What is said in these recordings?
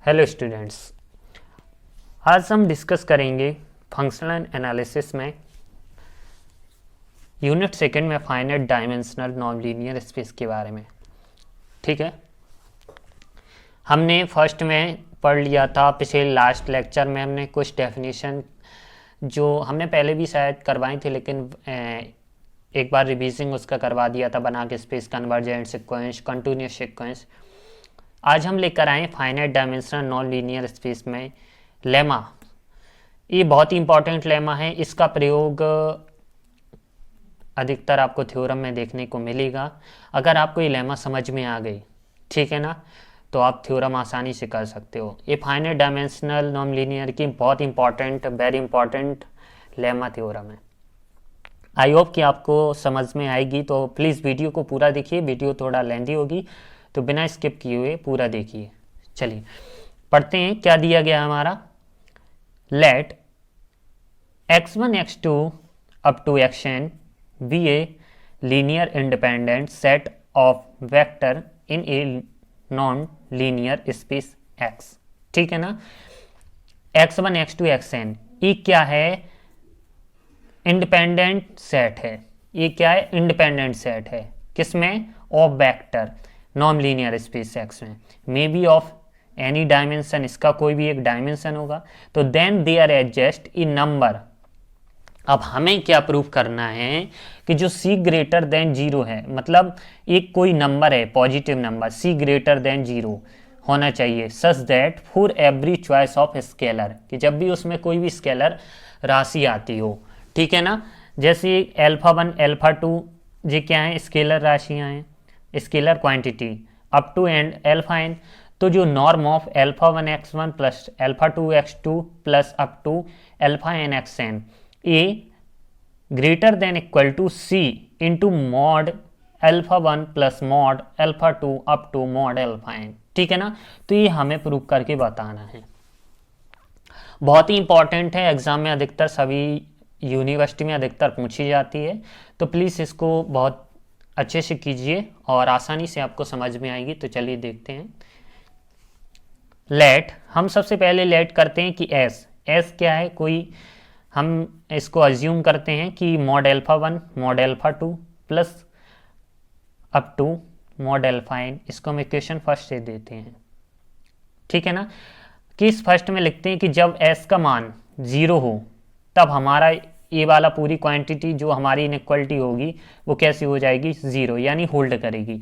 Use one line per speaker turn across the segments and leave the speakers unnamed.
Hello students, आज हम discuss करेंगे फंक्शनल एनालिसिस में यूनिट सेकंड में finite dimensional non linear space के बारे में। ठीक है, हमने फर्स्ट में पढ़ लिया था, पिछले लास्ट लेक्चर में हमने कुछ डेफिनेशन जो हमने पहले भी शायद करवाई थी, लेकिन एक बार रिवीजिंग उसका करवा दिया था बना के, space convergent sequence, continuous sequence. आज हम लेकर आए finite dimensional non linear space में लेमा। ये बहुत ही इंपॉर्टेंट लेमा है, इसका प्रयोग अधिकतर आपको थ्योरम में देखने को मिलेगा। अगर आपको ये लेमा समझ में आ गई, ठीक है ना, तो आप थ्योरम आसानी से कर सकते हो। ये फाइनाइट डायमेंशनल नॉन लीनियर की बहुत important, very important lemma theorem है। आई होप कि आपको समझ में आएगी, तो प्लीज़ वीडियो को पूरा देखिए। वीडियो थोड़ा लेंथी होगी तो बिना स्किप किए हुए पूरा देखिए। चलिए पढ़ते हैं, क्या दिया गया हमारा। Let x1 x2 up to xn be a linear independent set of vector in a non linear space x। ठीक है ना, x1 x2 xn ये क्या है? इंडिपेंडेंट सेट है। ये क्या है? इंडिपेंडेंट सेट है। किसमें? Of vector non linear space x में, may be of any dimension, इसका कोई भी एक डायमेंशन होगा। तो then they are adjust in number. अब हमें क्या प्रूफ करना है कि जो c ग्रेटर देन 0 है, मतलब एक कोई नंबर है, positive number c greater than 0 होना चाहिए, such that for every choice of scalar, कि जब भी उसमें कोई भी स्केलर राशि आती हो, ठीक है ना, जैसे α1 α2 ये क्या है? स्केलर राशियां हैं, scalar quantity up to and alpha n. तो जो norm of α1 x1 plus α2 x2 plus up to alpha n x n a greater than equal to c into mod α1 plus mod α2 up to mod alpha n. ठीक है ना, तो ये हमें prove करके बताना है। बहुत ही इंपॉर्टेंट है, एग्जाम में अधिकतर सभी यूनिवर्सिटी में अधिकतर पूछी जाती है, तो प्लीज़ इसको बहुत अच्छे से कीजिए और आसानी से आपको समझ में आएगी। तो चलिए देखते हैं। लेट, हम सबसे पहले लेट करते हैं कि एस क्या है? कोई हम इसको अज्यूम करते हैं कि mod α1 mod α2 plus up to mod alpha n. इसको हम इक्वेशन फर्स्ट से देते हैं, ठीक है ना, कि इस फर्स्ट में लिखते हैं कि जब एस का मान 0 हो तब हमारा ये वाला पूरी क्वांटिटी जो हमारी इनइक्वालिटी होगी वो कैसी हो जाएगी? 0, यानी होल्ड करेगी।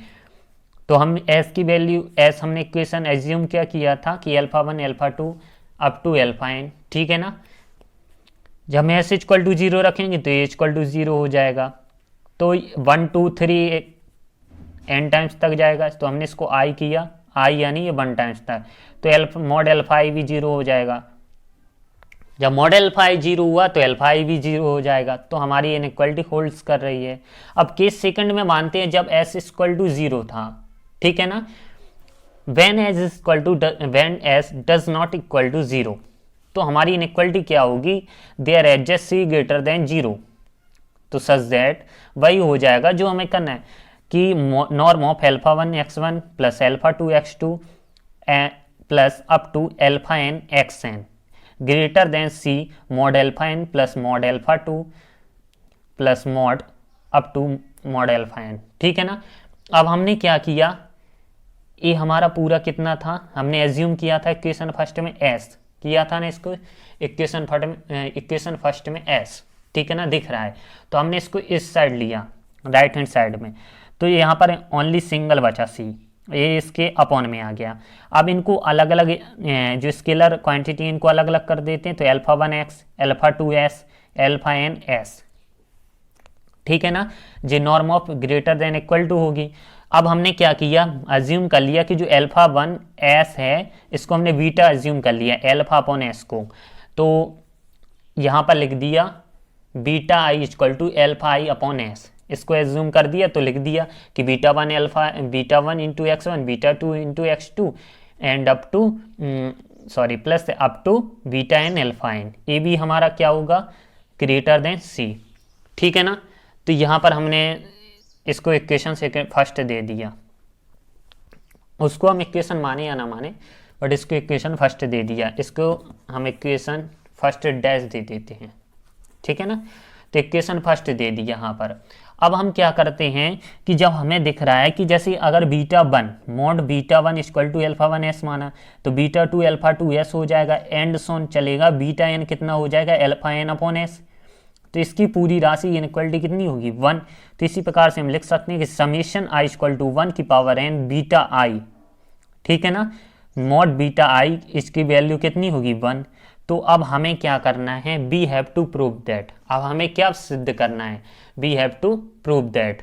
तो हम एस की वैल्यू, एस हमने इक्वेशन एज्यूम क्या किया था कि α1 α2 अप टू अल्फा एन, ठीक है ना। जब हम एस इक्वल टू 0 रखेंगे तो ए इक्वल टू 0 हो जाएगा, तो 1 2 3 n टाइम्स तक जाएगा। तो हमने इसको आई किया, आई यानी ये 1 टाइम्स तक, तो मॉड अल्फा आई भी 0 हो जाएगा। जब मॉडल अल्फा आई 0 हुआ तो अल्फा आई भी 0 हो जाएगा, तो हमारी इनइक्वालिटी होल्ड्स कर रही है। अब केस सेकंड में मानते हैं जब एस इक्वल टू 0 था, ठीक है ना, when S does not equal to 0, तो हमारी इनइक्वालिटी क्या होगी? There exists C greater than 0। तो सच दैट वही हो जाएगा जो हमें करना है कि norm of α1 x1 plus α2 x2 plus up to alpha n x n greater than c mod alpha n plus mod α2 plus mod up to mod alpha n. ठीक है ना। अब हमने क्या किया, ये हमारा पूरा कितना था? हमने एज्यूम किया था इक्वेशन फर्स्ट में एस किया था ना, इसको इक्वेशन फर्स्ट में एस, ठीक है ना, दिख रहा है। तो हमने इसको इस साइड लिया, राइट हैंड साइड में, तो यहाँ पर ओनली सिंगल बचा सी, ये इसके अपॉन में आ गया। अब इनको अलग अलग जो स्केलर क्वांटिटी इनको अलग अलग कर देते हैं, तो α1 x α2 s alpha n s, ठीक है ना, जो norm of greater than equal to होगी। अब हमने क्या किया, अज्यूम कर लिया कि जो α1 s है इसको हमने बीटा अज्यूम कर लिया अल्फा अपॉन एस को, तो यहाँ पर लिख दिया beta i equal to alpha i upon s, इसको एज्यूम कर दिया तो लिख दिया कि beta one into x1 beta 2 into x2 and up to plus up to beta n alpha n, ये भी हमारा क्या होगा? ग्रेटर देन सी, ठीक है ना। तो यहाँ पर हमने इसको इक्वेशन सेकंड फर्स्ट दे दिया, उसको हम इक्वेशन माने या ना माने बट इसको इक्वेशन फर्स्ट दे दिया, इसको हम इक्वेशन फर्स्ट डैश दे देते हैं, ठीक है ना। तो इक्वेशन फर्स्ट दे दी यहाँ पर। अब हम क्या करते हैं कि जब हमें दिख रहा है कि जैसे अगर beta one mod beta one equal to alpha one s माना, तो beta two alpha two s हो जाएगा, एंड सोन चलेगा, बीटा एन कितना हो जाएगा, अल्फा एन अपॉन एस। तो इसकी पूरी राशि इनइक्वालिटी कितनी होगी, वन। तो इसी प्रकार से हम लिख सकते हैं कि summation i equal to one की पावर एन बीटा आई, ठीक है ना, मॉड बीटा आई, इसकी वैल्यू कितनी होगी, वन। तो अब हमें क्या करना है, we have to prove that. अब हमें क्या सिद्ध करना है, we have to prove that.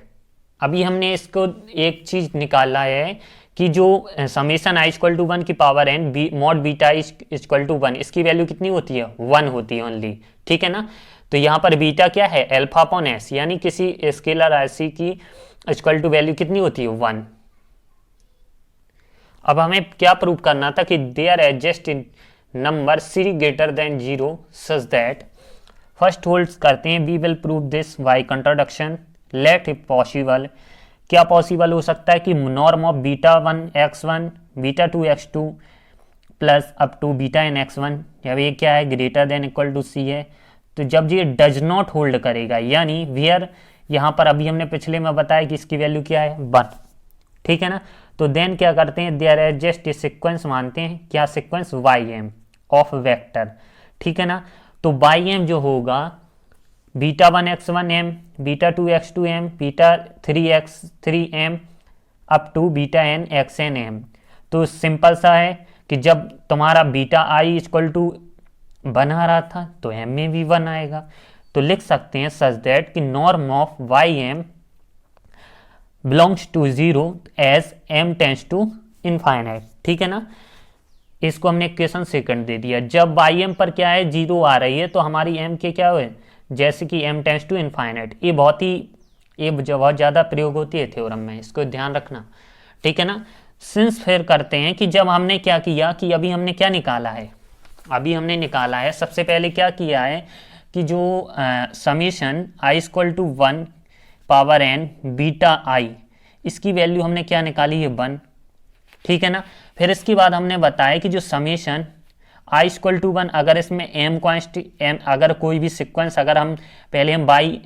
अभी हमने इसको एक चीज निकाला है कि जो summation i equal to one की power n b mod beta equal to one, इसकी वैल्यू कितनी होती है, वन होती है ओनली, ठीक है ना। तो यहाँ पर बीटा क्या है, अल्फा अपॉन एस, यानी किसी स्केलर राशि की इक्वल टू वैल्यू कितनी होती है, वन। अब हमें क्या प्रूव करना था कि देयर एडजस्ट इन नंबर सीरी greater than zero such that, first holds करते हैं, we will prove this by contradiction, let if possible. क्या पॉसिबल हो सकता है कि norm of beta one x one beta two x two plus up to beta n x one, जब ये क्या है greater than equal to c है, तो जब ये डज नॉट होल्ड करेगा, यानी वेयर यहाँ पर अभी हमने पिछले में बताया कि इसकी वैल्यू क्या है, वन, ठीक है ना। तो देन क्या करते हैं, देयर एज जस्ट सिक्वेंस मानते हैं, क्या sequence, y m of vector, ठीक है ना। तो वाई एम जो होगा beta one x one m, beta two x two m, beta three x three m up to beta n x n m. तो सिंपल सा है कि जब तुम्हारा beta i equal to one आ रहा था तो एम में भी वन आएगा। तो लिख सकते हैं सच दैट कि norm of y m belongs to zero as m tends to infinite, ठीक है ना। इसको हमने इक्वेशन सेकंड दे दिया। जब वाई एम पर क्या है, जीरो आ रही है, तो हमारी एम के क्या हुए, जैसे कि एम टेंस टू इनफाइनाइट। ये बहुत ज़्यादा प्रयोग होती है थ्योरम में, इसको ध्यान रखना, ठीक है ना। सिंस फिर करते हैं कि जब हमने क्या किया कि अभी हमने क्या निकाला है, अभी हमने निकाला है सबसे पहले क्या किया है कि जो summation i equal to one power n beta i, इसकी वैल्यू हमने क्या निकाली है, वन, ठीक है ना। फिर इसके बाद हमने बताया कि जो summation i equal to one, अगर इसमें एम एम अगर कोई भी सिक्वेंस, अगर हम पहले हम बाई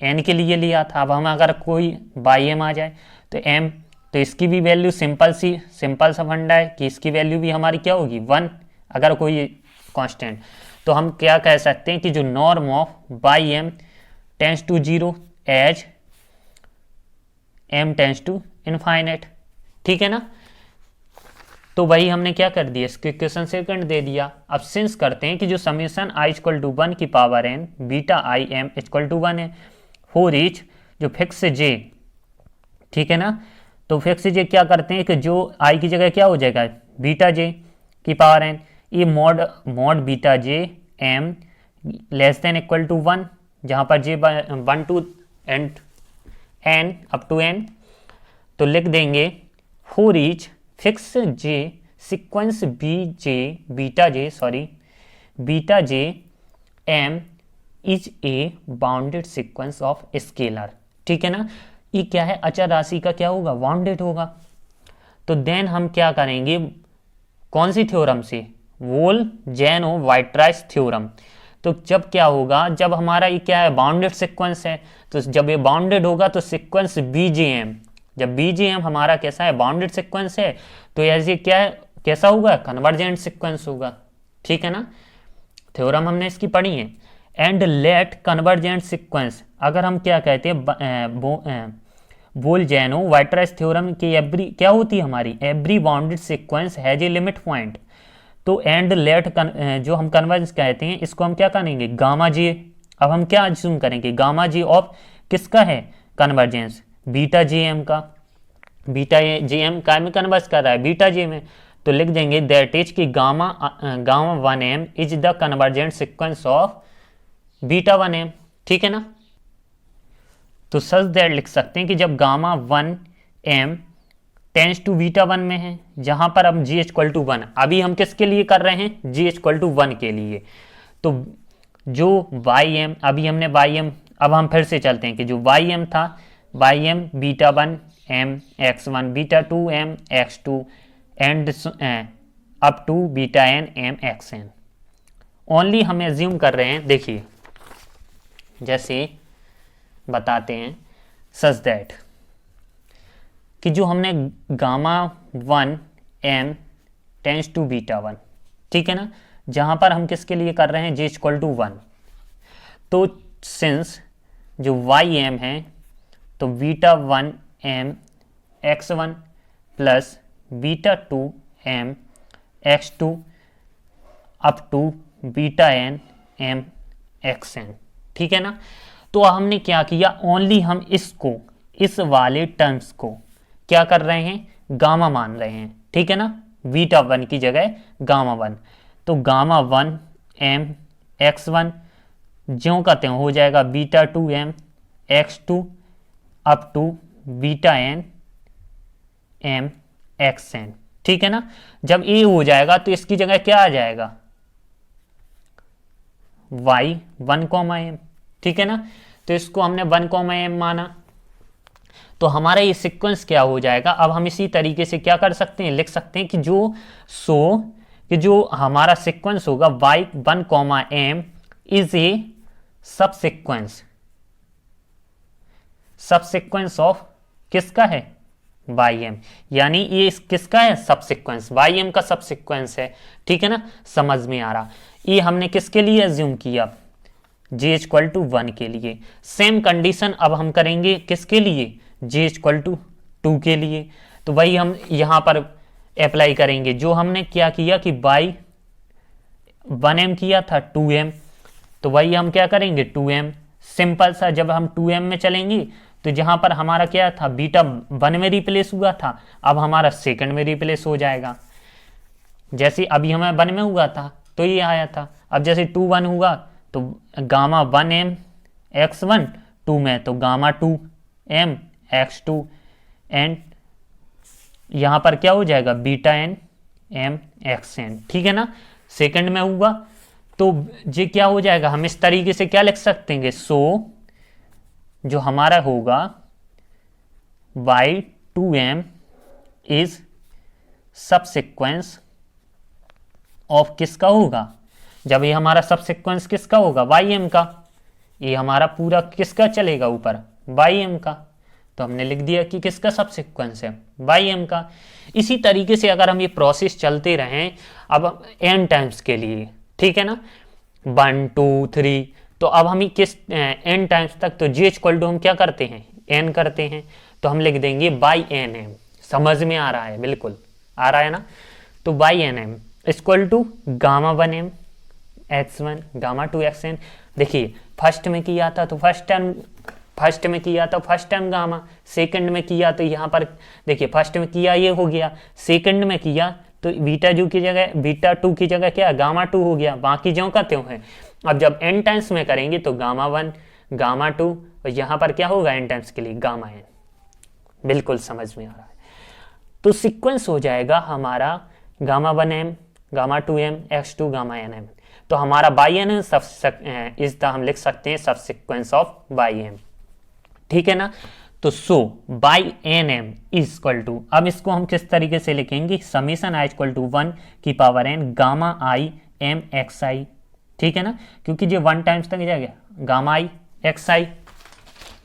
एन के लिए लिया था, अब हम अगर कोई बाई एम आ जाए तो एम, तो इसकी भी वैल्यू सिंपल सा फंडा है कि इसकी वैल्यू भी हमारी क्या होगी, वन, अगर कोई कांस्टेंट। तो हम क्या कह सकते हैं कि जो norm of y m tends to zero as m tends to infinite, ठीक है ना। तो वही हमने क्या कर दिया, इसके इक्वेशन सेकंड दे दिया। अब सिंस करते हैं कि जो summation i equal to one की power n beta i m equal to one है फॉर ईच जो फिक्स जे, ठीक है ना। तो फिक्स जे क्या करते हैं कि जो आई की जगह क्या हो जाएगा, बीटा जे की पावर एन, ये mod beta j m less than equal to one, जहाँ पर j one two n up to n. तो लिख देंगे for each fix j sequence beta j m is a bounded sequence of scalar, ठीक है ना। ये क्या है, अचर राशि का क्या होगा, बाउंडेड होगा। तो देन हम क्या करेंगे, कौन सी थ्योरम से, वोल्फ-जेनो-वाइटराइस थ्योरम। तो जब क्या होगा, जब हमारा ये क्या है, बाउंडेड सीक्वेंस है, तो जब ये बाउंडेड होगा तो सीक्वेंस बीजेएम, जब बीजेएम हमारा कैसा है, बाउंडेड सीक्वेंस है, तो ऐसे क्या है, कैसा होगा, कन्वर्जेंट सीक्वेंस होगा, ठीक है ना। थ्योरम हमने इसकी पढ़ी है। एंड लेट कन्वर्जेंट सीक्वेंस, अगर हम क्या कहते हैं, वोल्फ-जेनो-वाइटराइस थ्योरम की एवरी क्या होती है हमारी, every bounded sequence has a limit point. तो एंड लेट जो हम कन्वर्जेंस कहते हैं, इसको हम क्या करेंगे, गामा जे। अब हम क्या अज्यूम करेंगे, गामा जे ऑफ किसका है, कन्वर्जेंस बीटा जे एम का, बीटा जे एम का में कन्वर्स कर रहा है बीटा जे में। तो लिख देंगे दैट इज कि gamma one m is the convergent sequence of beta one m, ठीक है ना। तो सच दैट लिख सकते हैं कि जब gamma one m tends to beta one में है, जहां पर हम जी इक्वल टू वन, अभी हम किसके लिए कर रहे हैं, जी इक्वल टू वन के लिए। तो जो वाई एम, अभी हमने वाई एम, अब हम फिर से चलते हैं कि जो वाई एम था, y m beta one m x one beta two m x two and up to beta n m x n. Only हम एज्यूम कर रहे हैं, देखिए जैसे बताते हैं सच दैट कि जो हमने gamma 1 m tends to beta 1, ठीक है ना, जहाँ पर हम किसके लिए कर रहे हैं, जे इक्वल टू 1। तो सिंस जो वाई एम है तो beta 1 m x 1 plus beta 2 m x 2 up to beta n m x n, ठीक है ना। तो हमने क्या किया, ओनली हम इसको, इस वाले टर्म्स को क्या कर रहे हैं, गामा मान रहे हैं, ठीक है ना, बीटा 1 की जगह गामा 1। तो गामा 1 एम एक्स 1 ज्यों कहते हैं हो जाएगा beta 2 m x 2 up to beta n m x n, ठीक है ना। जब ए हो जाएगा तो इसकी जगह क्या आ जाएगा, y 1 कॉमा एम, ठीक है ना। तो इसको हमने 1 कॉमा एम माना, तो हमारा ये सीक्वेंस क्या हो जाएगा। अब हम इसी तरीके से क्या कर सकते हैं, लिख सकते हैं कि जो हमारा सीक्वेंस होगा y 1 comma m is a subsequence of किसका है, वाई एम, यानी ये किसका है, सब सीक्वेंस, वाई एम का सब सीक्वेंस है, ठीक है ना, समझ में आ रहा। ये हमने किसके लिए एज्यूम किया, जे इक्वल टू 1 के लिए। सेम कंडीशन अब हम करेंगे किसके लिए, जे इक्वल टू 2 के लिए। तो वही हम यहाँ पर अप्लाई करेंगे, जो हमने क्या किया कि बाई 1m किया था 2m, तो वही हम क्या करेंगे 2m। सिंपल सा, जब हम 2m में चलेंगे तो जहाँ पर हमारा क्या था, बीटा 1 में रिप्लेस हुआ था, अब हमारा सेकंड में रिप्लेस हो जाएगा। जैसे अभी हमें 1 में हुआ था तो ये आया था, अब जैसे 2 1 हुआ तो गामा 1 एम एक्स 1 2 में तो गामा 2 एम एक्स 2 एंड यहाँ पर क्या हो जाएगा beta n m x n, ठीक है ना। सेकंड में हुआ तो ये क्या हो जाएगा, हम इस तरीके से क्या लिख सकते हैं, सो जो हमारा होगा y 2m इज सब सीक्वेंस ऑफ किसका होगा, जब ये हमारा सब सीक्वेंस किसका होगा,ym का, ये हमारा पूरा किसका चलेगा ऊपर,ym का, तो हमने लिख दिया कि किसका सब सीक्वेंस है, ym का। इसी तरीके से अगर हम ये प्रोसेस चलते रहें अब n टाइम्स के लिए, ठीक है ना, 1 2 3, तो अब हम किस n टाइम्स तक, तो j इक्वल टू हम क्या करते हैं, n करते हैं, तो हम लिख देंगे बाई एन एम। समझ में आ रहा है, बिल्कुल आ रहा है ना। तो y n m equal to gamma 1 m x 1 gamma 2 x n. देखिए फर्स्ट में किया था तो फर्स्ट टाइम गामा, सेकंड में किया तो यहाँ पर देखिए फर्स्ट में किया ये हो गया, सेकंड में किया तो बीटा 2 की जगह बीटा 2 की जगह क्या गामा 2 हो गया, बाकी ज्यों का त्यों है। अब जब n टाइम्स में करेंगे तो गामा 1 गामा 2 और यहाँ पर क्या होगा n टाइम्स के लिए गामा n। बिल्कुल समझ में आ रहा है। तो सीक्वेंस हो जाएगा हमारा gamma 1m gamma 2m x2 gamma nm। तो हमारा बाई एन इस द हम लिख सकते हैं सब सीक्वेंस ऑफ बाई एम, ठीक है ना। तो so y n m is equal to, अब इसको हम किस तरीके से लिखेंगे, समीशन आई इक्वल टू 1 की power n gamma i m x i, ठीक है ना, क्योंकि जो 1 टाइम्स तक जाएगा गामा आई एक्स आई।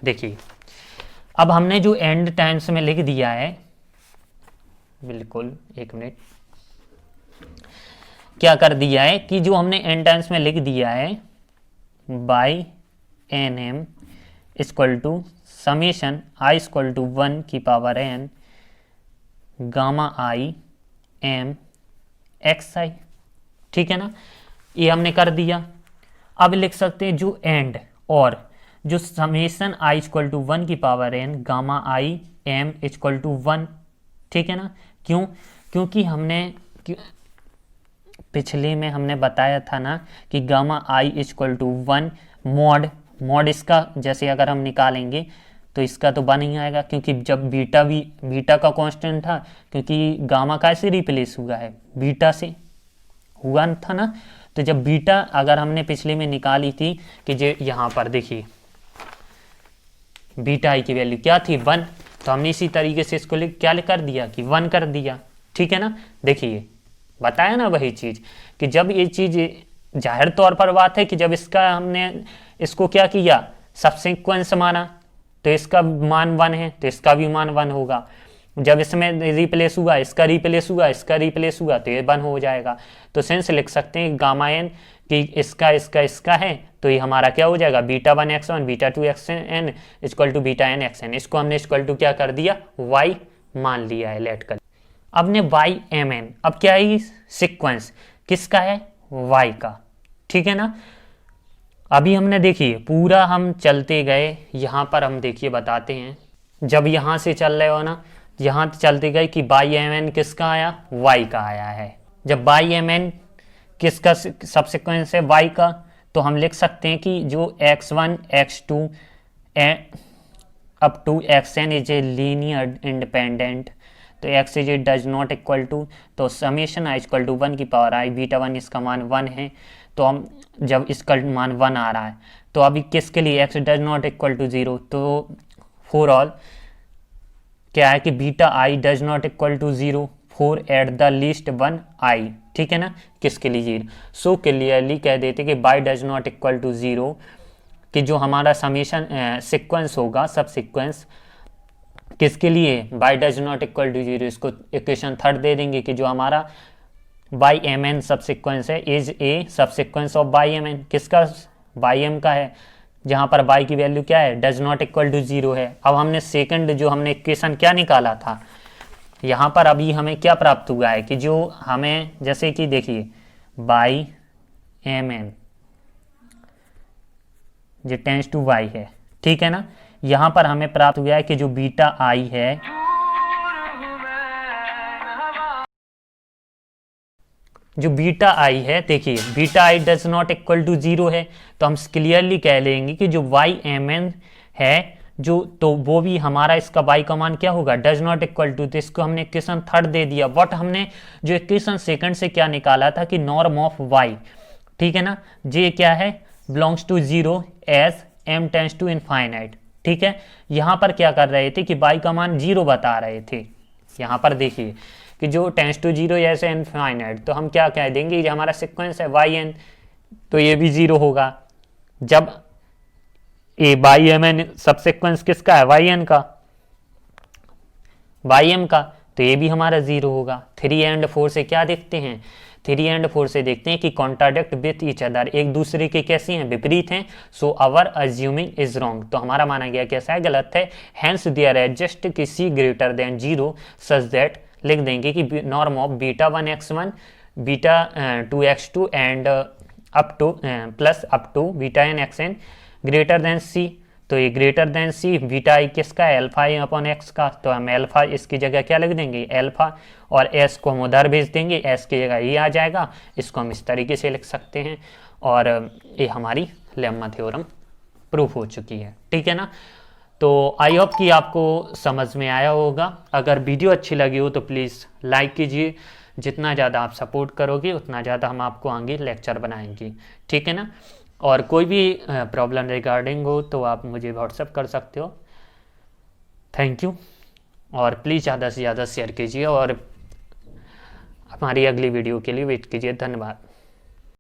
देखिए अब हमने जो एंड टाइम्स में लिख दिया है, बिल्कुल एक मिनट, क्या कर दिया है कि जो हमने एंड टाइम्स में लिख दिया है y n m equal to summation i equal to 1 की power n gamma i m x i, ठीक है ना, ये हमने कर दिया। अब लिख सकते हैं जो एंड और जो समेशन आई इक्वल टू 1 की power n gamma i m equal to 1, ठीक है ना। क्यों, क्योंकि हमने पिछले में हमने बताया था ना कि gamma i equal to 1 mod इसका जैसे अगर हम निकालेंगे तो इसका तो 1 ही आएगा, क्योंकि जब बीटा का कांस्टेंट था, क्योंकि गामा कैसे रिप्लेस हुआ है, बीटा से हुआ था ना। तो जब बीटा अगर हमने पिछले में निकाली थी कि जो यहाँ पर देखिए बीटा आई की वैल्यू क्या थी 1, तो हमने इसी तरीके से इसको क्या कर दिया कि 1 कर दिया, ठीक है ना। देखिए बताया ना वही चीज़ कि जब ये चीज़, जाहिर तौर पर बात है कि जब इसका हमने इसको क्या किया, सब सीक्वेंस माना, तो इसका मान 1 है तो इसका भी मान 1 होगा। जब इसमें रिप्लेस हुआ, इसका रिप्लेस हुआ, इसका रिप्लेस हुआ, तो ये 1 हो जाएगा। तो सेंस लिख सकते हैं गामा एन कि इसका इसका इसका है, तो ये हमारा क्या हो जाएगा, β1x1 β2xn equal to βn xn। इसको हमने इक्वल टू क्या कर दिया, y मान लिया है, लेट कर। अब ने ymn, अब क्या है, सीक्वेंस किसका है, y का, ठीक है ना। अभी हमने देखिए पूरा हम चलते गए, यहाँ पर हम देखिए बताते हैं, जब यहाँ से चल रहे हो ना, यहाँ चलते गए कि ymn किसका आया, y का आया है। जब ymn किसका सबसिक्वेंस है, y का, तो हम लिख सकते हैं कि जो x1 x2 up to xn is a linear independent, तो x is does not equal to, तो समेशन आई इक्वल टू 1 की पावर आई, β1 इसका मान 1 है, तो हम जब इसका मान 1 आ रहा है, तो अभी किसके लिए x does not equal to 0, तो फॉर ऑल क्या है कि beta i does not equal to 0 for at the least 1 i, ठीक है ना, किसके लिए 0। सो क्लियरली कह देते कि y does not equal to 0, कि जो हमारा समेशन सीक्वेंस होगा, सब सीक्वेंस किसके लिए, y does not equal to 0, इसको इक्वेशन थर्ड दे देंगे कि जो हमारा y m n subsequence है is a subsequence of y m n, किसका, बाई एम का है, जहाँ पर बाई की वैल्यू क्या है, डज नॉट इक्वल टू 0 है। अब हमने सेकंड जो हमने इक्वेशन क्या निकाला था, यहाँ पर अभी हमें क्या प्राप्त हुआ है कि जो हमें, जैसे कि देखिए बाई एम एन जो टेंस टू वाई है, ठीक है ना, यहाँ पर हमें प्राप्त हुआ है कि जो बीटा आई है, जो बीटा आई है, देखिए beta i does not equal to 0 है, तो हम क्लियरली कह लेंगे कि जो वाई एम एन है जो, तो वो भी हमारा इसका वाई का मान क्या होगा, डज नॉट इक्वल टू, तो इसको हमने इक्वेशन थर्ड दे दिया। बट हमने जो इक्वेशन सेकंड से क्या निकाला था कि नॉर्म ऑफ वाई, ठीक है ना, जे क्या है, belongs to 0 as m tends to infinite, ठीक है। यहाँ पर क्या कर रहे थे कि वाई का मान 0 बता रहे थे, यहाँ पर देखिए कि जो टेंस टू 0 ऐसे इनफाइनाइट, तो हम क्या कह देंगे कि हमारा सीक्वेंस है वाई एन, तो ये भी 0 होगा। जब ए बाई एम एन सब सीक्वेंस किसका है, वाई एन का, वाई एम का, तो ये भी हमारा 0 होगा। 3 एंड 4 से क्या देखते हैं, 3 एंड 4 से देखते हैं कि कॉन्ट्राडिक्ट विथ ईच अदर, एक दूसरे के कैसे हैं, विपरीत हैं। So our assuming is wrong, तो हमारा माना गया कैसा है, गलत है। हैंस देयर एडजस्ट किसी ग्रेटर देन 0 सच दैट, लिख देंगे कि norm of β1x1 β2x2 and up to plus up to βn(xn) greater than C, तो ये greater than C, beta i किसका है, अल्फा आई अपॉन एक्स का, तो हम अल्फा इसकी जगह क्या लिख देंगे, अल्फा, और एस को हम उधर भेज देंगे, एस की जगह ये आ जाएगा। इसको हम इस तरीके से लिख सकते हैं, और ये हमारी लेम्मा थ्योरम प्रूफ हो चुकी है, ठीक है ना। तो आई होप कि आपको समझ में आया होगा। अगर वीडियो अच्छी लगी हो तो प्लीज़ लाइक कीजिए, जितना ज़्यादा आप सपोर्ट करोगे उतना ज़्यादा हम आपको आगे लेक्चर बनाएंगे, ठीक है ना। और कोई भी प्रॉब्लम रिगार्डिंग हो तो आप मुझे व्हाट्सएप कर सकते हो। थैंक यू, और प्लीज़ ज़्यादा से ज़्यादा शेयर कीजिए, और हमारी अगली वीडियो के लिए वेट कीजिए। धन्यवाद।